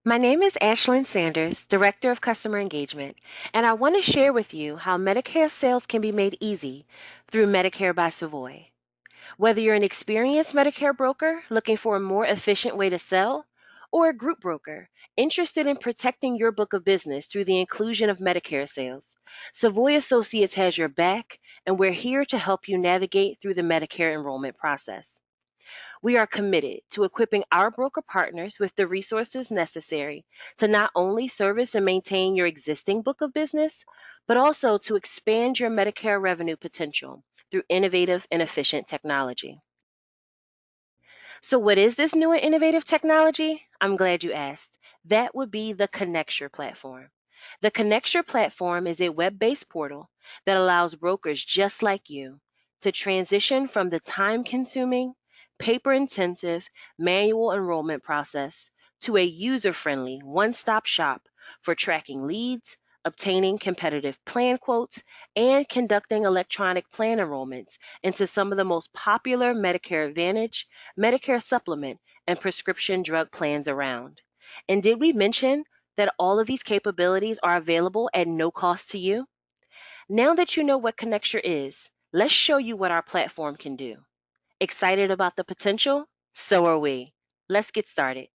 My name is Ashlyn Sanders, Director of Customer Engagement, and I want to share with you how Medicare sales can be made easy through Medicare by Savoy. Whether you're an experienced Medicare broker looking for a more efficient way to sell, or a group broker interested in protecting your book of business through the inclusion of Medicare sales, Savoy Associates has your back, and we're here to help you navigate through the Medicare enrollment process. We are committed to equipping our broker partners with the resources necessary to not only service and maintain your existing book of business, but also to expand your Medicare revenue potential through innovative and efficient technology. So, what is this new and innovative technology? I'm glad you asked. That would be the Connecture platform. The Connecture platform is a web based portal that allows brokers just like you to transition from the time consuming, paper intensive manual enrollment process to a user friendly one stop shop for tracking leads, obtaining competitive plan quotes, and conducting electronic plan enrollments into some of the most popular Medicare Advantage, Medicare Supplement, and prescription drug plans around. And did we mention that all of these capabilities are available at no cost to you? Now that you know what Connecture is, let's show you what our platform can do. Excited about the potential? So are we. Let's get started.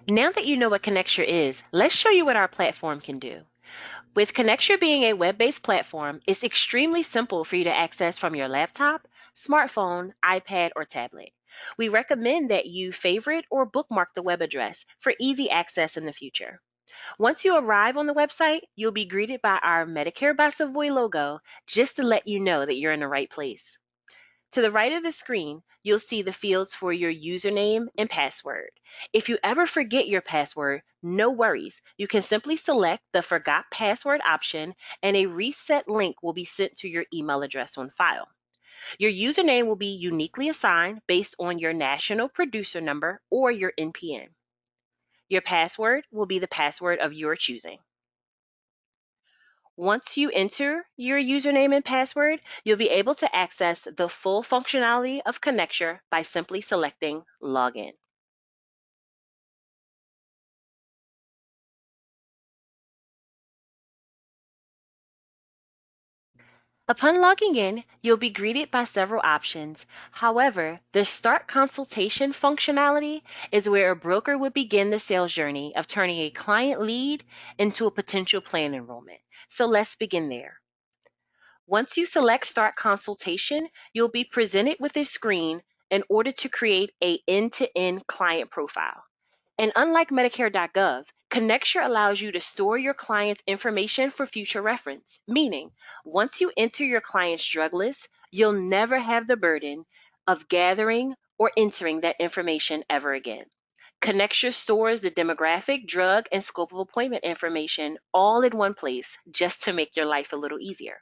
Now that you know what Connecture is, let's show you what our platform can do. With Connecture being a web based platform, it's extremely simple for you to access from your laptop, smartphone, iPad, or tablet. We recommend that you favorite or bookmark the web address for easy access in the future. Once you arrive on the website, you'll be greeted by our Medicare by Savoy logo just to let you know that you're in the right place. To the right of the screen, you'll see the fields for your username and password. If you ever forget your password, no worries. You can simply select the Forgot Password option and a reset link will be sent to your email address on file. Your username will be uniquely assigned based on your national producer number or your NPN. Your password will be the password of your choosing. Once you enter your username and password, you'll be able to access the full functionality of Connecture by simply selecting Login. Upon logging in, you'll be greeted by several options. However, the Start Consultation functionality is where a broker would begin the sales journey of turning a client lead into a potential plan enrollment. So let's begin there. Once you select Start Consultation, you'll be presented with a screen in order to create a end-to-end client profile. And unlike Medicare.gov, Connecture allows you to store your client's information for future reference, meaning once you enter your client's drug list, you'll never have the burden of gathering or entering that information ever again. Connecture stores the demographic, drug, and scope of appointment information all in one place just to make your life a little easier.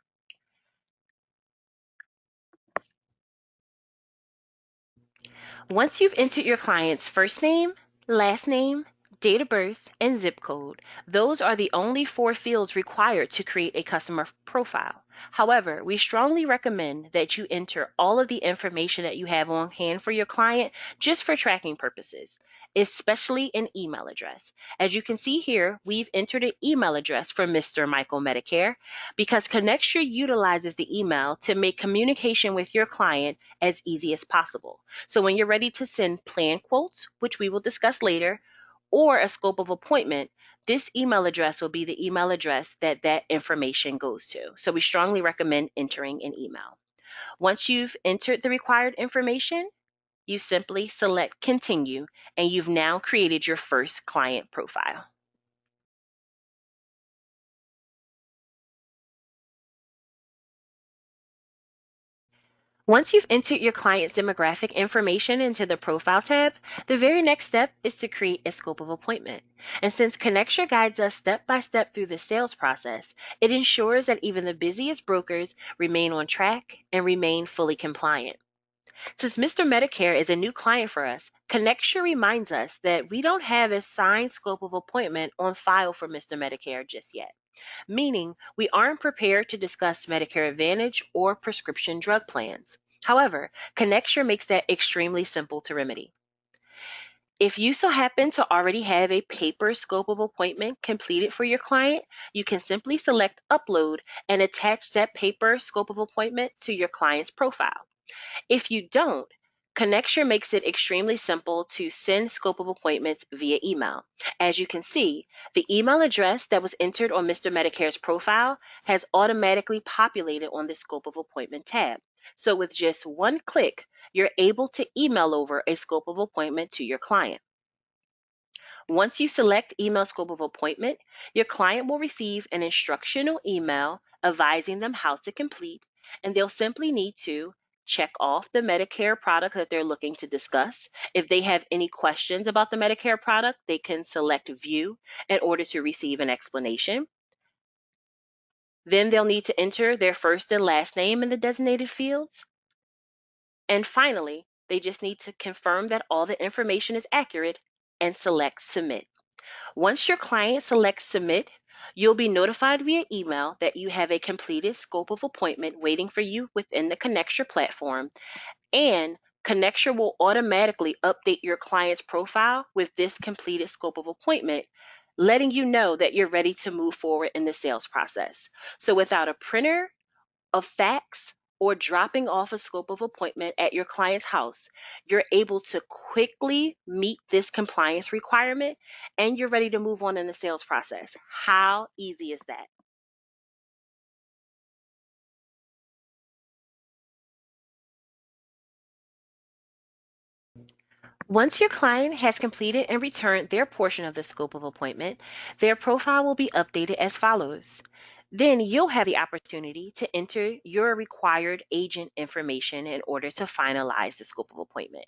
Once you've entered your client's first name, last name, date of birth, and zip code, those are the only four fields required to create a customer profile. However, we strongly recommend that you enter all of the information that you have on hand for your client just for tracking purposes, especially an email address. As you can see here, we've entered an email address for Mr. Michael Medicare because Connecture utilizes the email to make communication with your client as easy as possible. So when you're ready to send plan quotes, which we will discuss later, or a scope of appointment, this email address will be the email address that information goes to. So we strongly recommend entering an email. Once you've entered the required information, you simply select continue and you've now created your first client profile. Once you've entered your client's demographic information into the Profile tab, the very next step is to create a scope of appointment. And since Connecture guides us step by step through the sales process, it ensures that even the busiest brokers remain on track and remain fully compliant. Since Mr. Medicare is a new client for us, Connecture reminds us that we don't have a signed scope of appointment on file for Mr. Medicare just yet, meaning we aren't prepared to discuss Medicare Advantage or prescription drug plans. However, Connecture makes that extremely simple to remedy. If you so happen to already have a paper scope of appointment completed for your client, you can simply select Upload and attach that paper scope of appointment to your client's profile. If you don't, Connecture makes it extremely simple to send scope of appointments via email. As you can see, the email address that was entered on Mr. Medicare's profile has automatically populated on the scope of appointment tab. So with just one click, you're able to email over a scope of appointment to your client. Once you select Email Scope of Appointment, your client will receive an instructional email advising them how to complete, and they'll simply need to check off the Medicare product that they're looking to discuss. If they have any questions about the Medicare product, they can select View in order to receive an explanation. Then they'll need to enter their first and last name in the designated fields. And finally, they just need to confirm that all the information is accurate and select Submit. Once your client selects Submit, you'll be notified via email that you have a completed scope of appointment waiting for you within the Connecture platform, and Connecture will automatically update your client's profile with this completed scope of appointment, letting you know that you're ready to move forward in the sales process. So without a printer, a fax, or dropping off a scope of appointment at your client's house, you're able to quickly meet this compliance requirement and you're ready to move on in the sales process. How easy is that? Once your client has completed and returned their portion of the scope of appointment, their profile will be updated as follows. Then you'll have the opportunity to enter your required agent information in order to finalize the scope of appointment.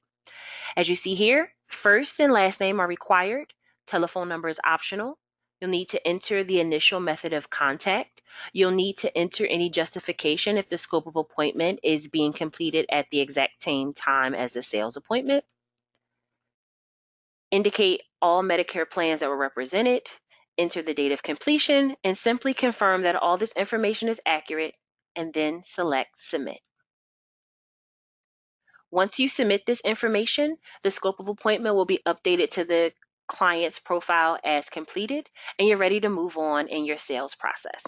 As you see here, first and last name are required. Telephone number is optional. You'll need to enter the initial method of contact. You'll need to enter any justification if the scope of appointment is being completed at the exact same time as the sales appointment. Indicate all Medicare plans that were represented. Enter the date of completion and simply confirm that all this information is accurate and then select Submit. Once you submit this information, the scope of appointment will be updated to the client's profile as completed, and you're ready to move on in your sales process.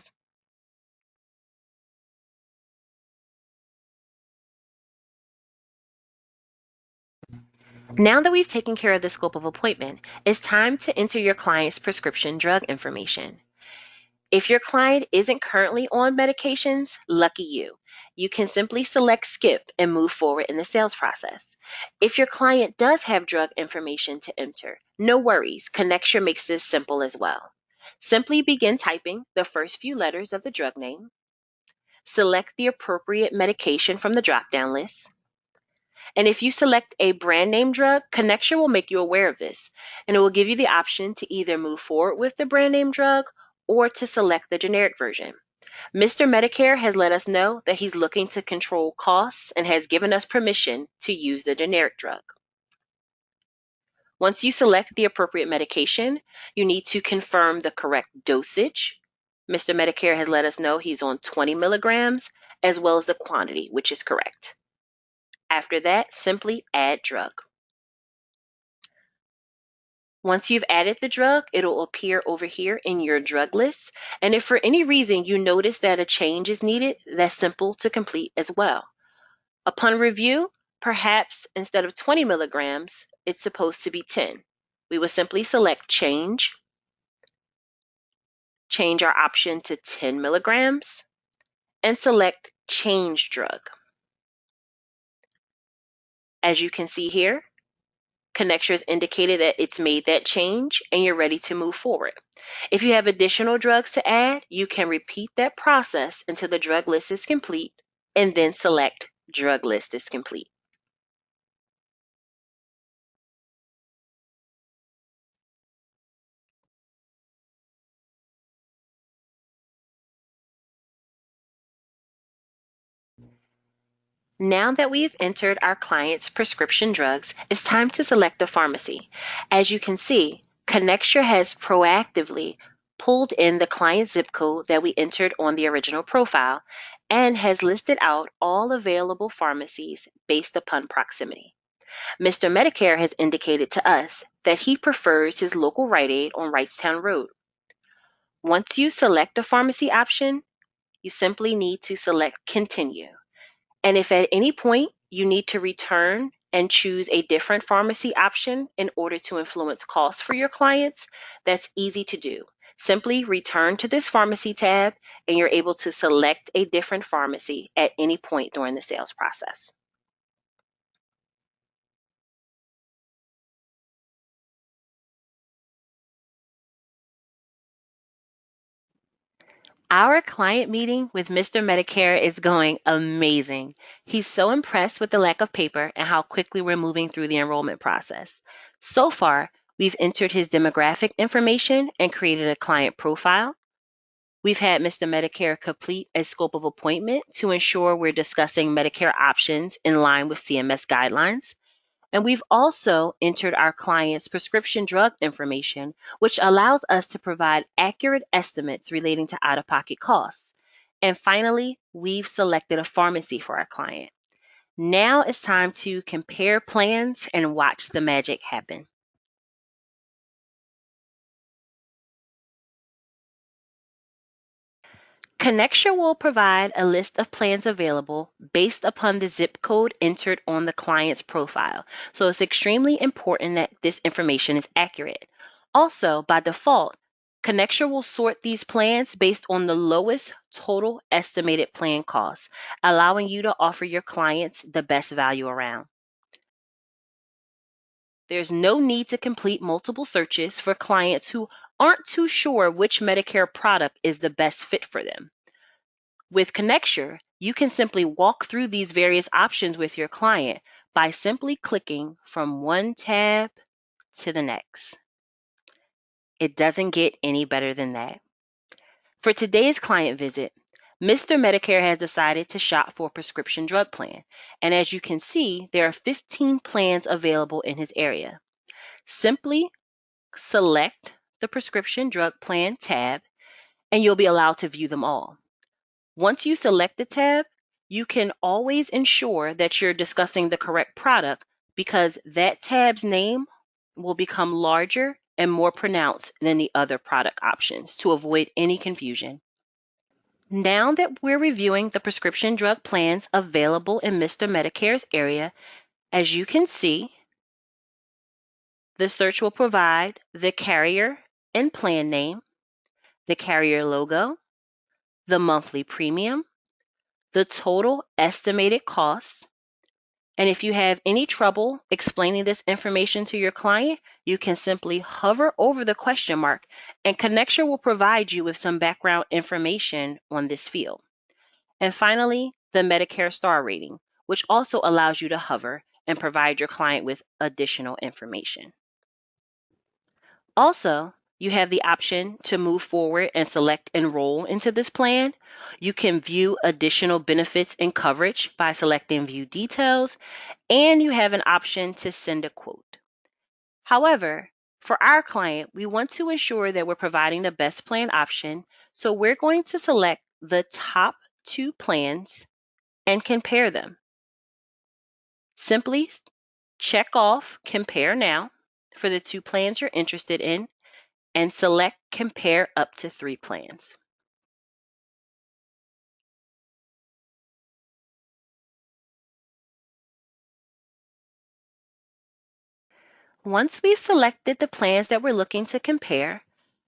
Now that we've taken care of the scope of appointment, it's time to enter your client's prescription drug information. If your client isn't currently on medications, lucky you. You can simply select Skip and move forward in the sales process. If your client does have drug information to enter, no worries, Connecture makes this simple as well. Simply begin typing the first few letters of the drug name, select the appropriate medication from the drop-down list, and if you select a brand name drug, Connecture will make you aware of this, and it will give you the option to either move forward with the brand name drug or to select the generic version. Mr. Medicare has let us know that he's looking to control costs and has given us permission to use the generic drug. Once you select the appropriate medication, you need to confirm the correct dosage. Mr. Medicare has let us know he's on 20 milligrams, as well as the quantity, which is correct. After that, simply add drug. Once you've added the drug, it'll appear over here in your drug list. And if for any reason you notice that a change is needed, that's simple to complete as well. Upon review, perhaps instead of 20 milligrams, it's supposed to be 10. We will simply select change our option to 10 milligrams, and select change drug. As you can see here, Connecture has indicated that it's made that change and you're ready to move forward. If you have additional drugs to add, you can repeat that process until the drug list is complete and then select drug list is complete. Now that we've entered our client's prescription drugs, it's time to select a pharmacy. As you can see, Connecture has proactively pulled in the client zip code that we entered on the original profile, and has listed out all available pharmacies based upon proximity. Mr. Medicare has indicated to us that he prefers his local Rite Aid on Wrightstown Road. Once you select a pharmacy option, you simply need to select Continue. And if at any point you need to return and choose a different pharmacy option in order to influence costs for your clients, that's easy to do. Simply return to this pharmacy tab and you're able to select a different pharmacy at any point during the sales process. Our client meeting with Mr. Medicare is going amazing. He's so impressed with the lack of paper and how quickly we're moving through the enrollment process. So far, we've entered his demographic information and created a client profile. We've had Mr. Medicare complete a scope of appointment to ensure we're discussing Medicare options in line with CMS guidelines. And we've also entered our client's prescription drug information, which allows us to provide accurate estimates relating to out-of-pocket costs. And finally, we've selected a pharmacy for our client. Now it's time to compare plans and watch the magic happen. Connecture will provide a list of plans available based upon the zip code entered on the client's profile. So it's extremely important that this information is accurate. Also, by default, Connecture will sort these plans based on the lowest total estimated plan cost, allowing you to offer your clients the best value around. There's no need to complete multiple searches for clients who aren't too sure which Medicare product is the best fit for them. With Connecture, you can simply walk through these various options with your client by simply clicking from one tab to the next. It doesn't get any better than that. For today's client visit, Mr. Medicare has decided to shop for a prescription drug plan. And as you can see, there are 15 plans available in his area. Simply select the prescription drug plan tab and you'll be allowed to view them all. Once you select the tab, you can always ensure that you're discussing the correct product because that tab's name will become larger and more pronounced than the other product options to avoid any confusion. Now that we're reviewing the prescription drug plans available in Mr. Medicare's area, as you can see, the search will provide the carrier and plan name, the carrier logo, the monthly premium, the total estimated cost, and if you have any trouble explaining this information to your client, you can simply hover over the question mark and Connecture will provide you with some background information on this field. And finally, the Medicare star rating, which also allows you to hover and provide your client with additional information. Also, you have the option to move forward and select enroll into this plan. You can view additional benefits and coverage by selecting view details, and you have an option to send a quote. However, for our client, we want to ensure that we're providing the best plan option, so we're going to select the top two plans and compare them. Simply check off Compare Now for the two plans you're interested in and select Compare up to 3 plans. Once we've selected the plans that we're looking to compare,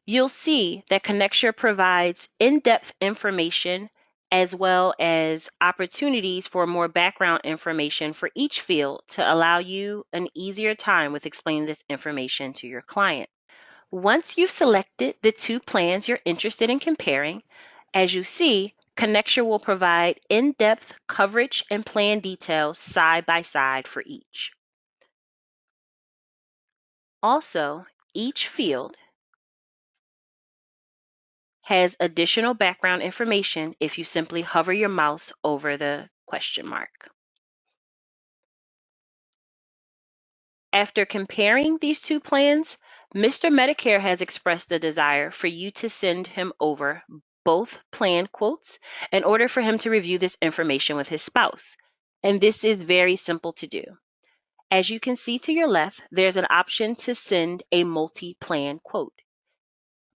you'll see that Connecture provides in-depth information as well as opportunities for more background information for each field to allow you an easier time with explaining this information to your client. Once you've selected the two plans you're interested in comparing, as you see, Connecture will provide in-depth coverage and plan details side by side for each. Also, each field has additional background information if you simply hover your mouse over the question mark. After comparing these two plans, Mr. Medicare has expressed the desire for you to send him over both plan quotes in order for him to review this information with his spouse. And this is very simple to do. As you can see to your left, there's an option to send a multi-plan quote.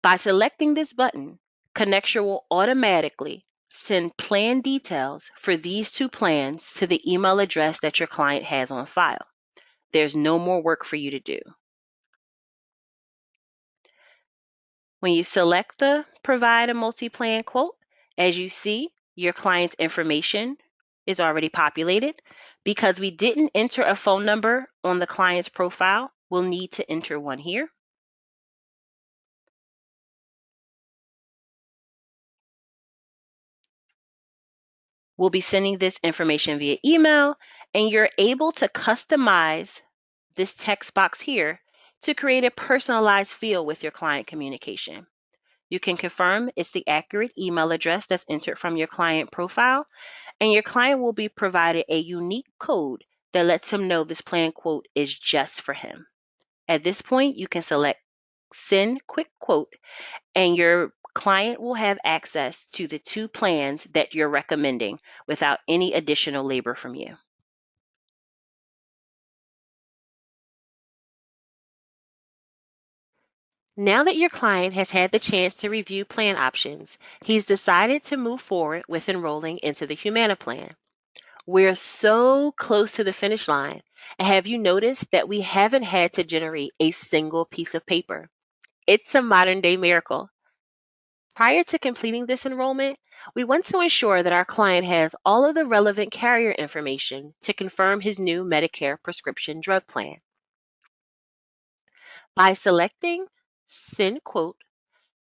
By selecting this button, Connecture will automatically send plan details for these two plans to the email address that your client has on file. There's no more work for you to do. When you select the Provide a Multi-Plan Quote, as you see, your client's information is already populated. Because we didn't enter a phone number on the client's profile, we'll need to enter one here. We'll be sending this information via email, and you're able to customize this text box here to create a personalized feel with your client communication. You can confirm it's the accurate email address that's entered from your client profile, and your client will be provided a unique code that lets him know this plan quote is just for him. At this point, you can select Send Quick Quote, and your client will have access to the two plans that you're recommending without any additional labor from you. Now that your client has had the chance to review plan options, he's decided to move forward with enrolling into the Humana plan. We're so close to the finish line. And have you noticed that we haven't had to generate a single piece of paper? It's a modern day miracle. Prior to completing this enrollment, we want to ensure that our client has all of the relevant carrier information to confirm his new Medicare prescription drug plan. By selecting Send Quote,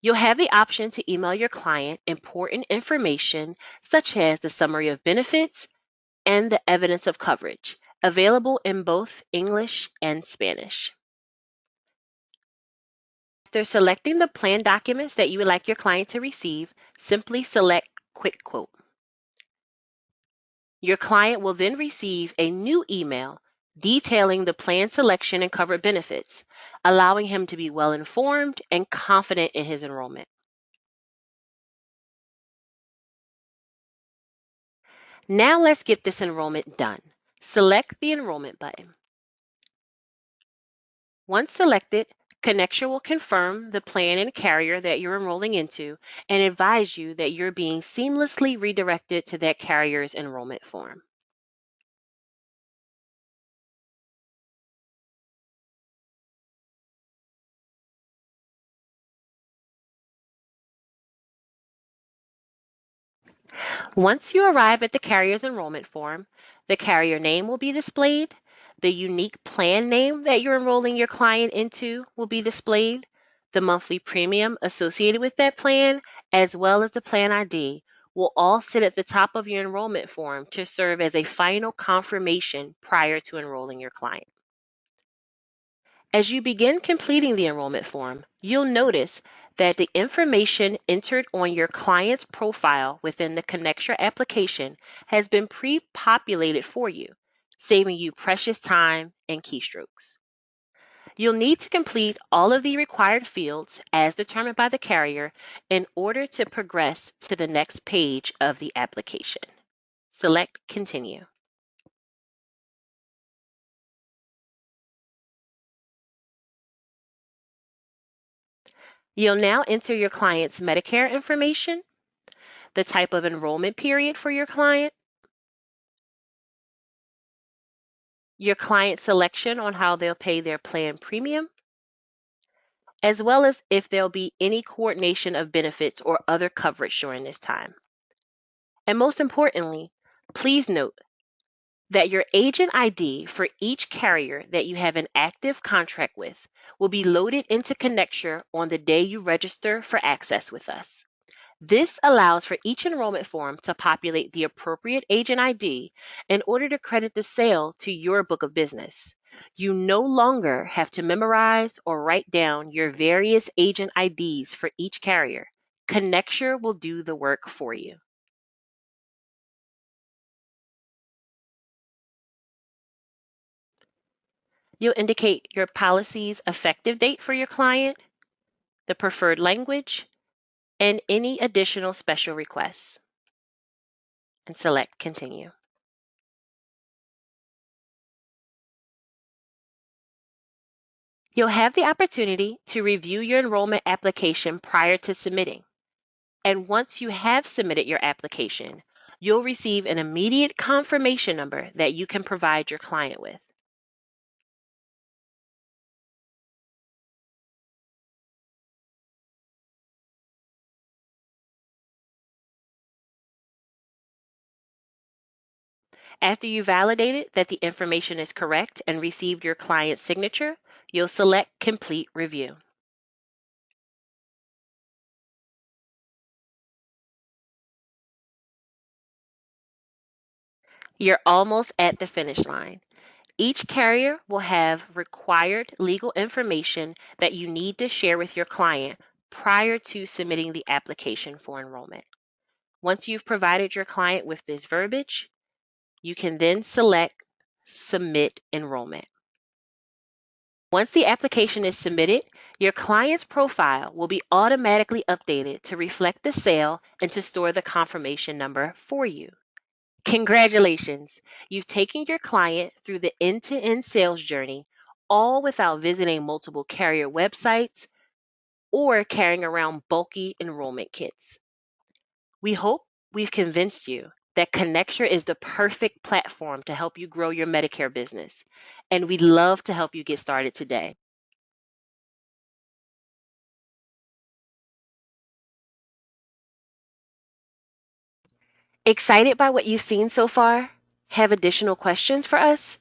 you'll have the option to email your client important information such as the summary of benefits and the evidence of coverage, available in both English and Spanish. After selecting the plan documents that you would like your client to receive, simply select Quick Quote. Your client will then receive a new email detailing the plan selection and covered benefits, allowing him to be well informed and confident in his enrollment. Now let's get this enrollment done. Select the enrollment button. Once selected, Connecture will confirm the plan and carrier that you're enrolling into and advise you that you're being seamlessly redirected to that carrier's enrollment form. Once you arrive at the carrier's enrollment form, the carrier name will be displayed, the unique plan name that you're enrolling your client into will be displayed, the monthly premium associated with that plan, as well as the plan ID, will all sit at the top of your enrollment form to serve as a final confirmation prior to enrolling your client. As you begin completing the enrollment form, you'll notice that the information entered on your client's profile within the Connecture application has been pre-populated for you, saving you precious time and keystrokes. You'll need to complete all of the required fields as determined by the carrier in order to progress to the next page of the application. Select Continue. You'll now enter your client's Medicare information, the type of enrollment period for your client selection on how they'll pay their plan premium, as well as if there'll be any coordination of benefits or other coverage during this time. And most importantly, please note that your agent ID for each carrier that you have an active contract with will be loaded into Connecture on the day you register for access with us. This allows for each enrollment form to populate the appropriate agent ID in order to credit the sale to your book of business. You no longer have to memorize or write down your various agent IDs for each carrier. Connecture will do the work for you. You'll indicate your policy's effective date for your client, the preferred language, and any additional special requests, and select Continue. You'll have the opportunity to review your enrollment application prior to submitting. And once you have submitted your application, you'll receive an immediate confirmation number that you can provide your client with. After you validated that the information is correct and received your client's signature, you'll select Complete Review. You're almost at the finish line. Each carrier will have required legal information that you need to share with your client prior to submitting the application for enrollment. Once you've provided your client with this verbiage, you can then select Submit Enrollment. Once the application is submitted, your client's profile will be automatically updated to reflect the sale and to store the confirmation number for you. Congratulations! You've taken your client through the end-to-end sales journey, all without visiting multiple carrier websites or carrying around bulky enrollment kits. We hope we've convinced you that Connecture is the perfect platform to help you grow your Medicare business, and we'd love to help you get started today. Excited by what you've seen so far? Have additional questions for us?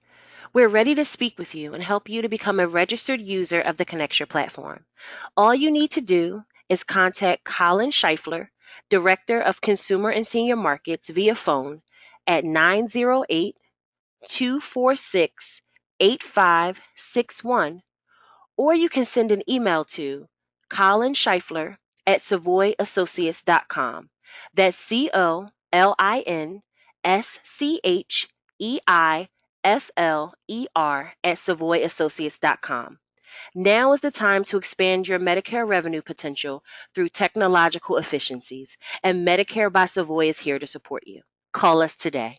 We're ready to speak with you and help you to become a registered user of the Connecture platform. All you need to do is contact Colin Scheifler, Director of Consumer and Senior Markets, via phone at 908 246 8561, or you can send an email to Colin Scheifler at SavoyAssociates.com. That's COLINSCHEIFLER at SavoyAssociates.com. Now is the time to expand your Medicare revenue potential through technological efficiencies, and Medicare by Savoy is here to support you. Call us today.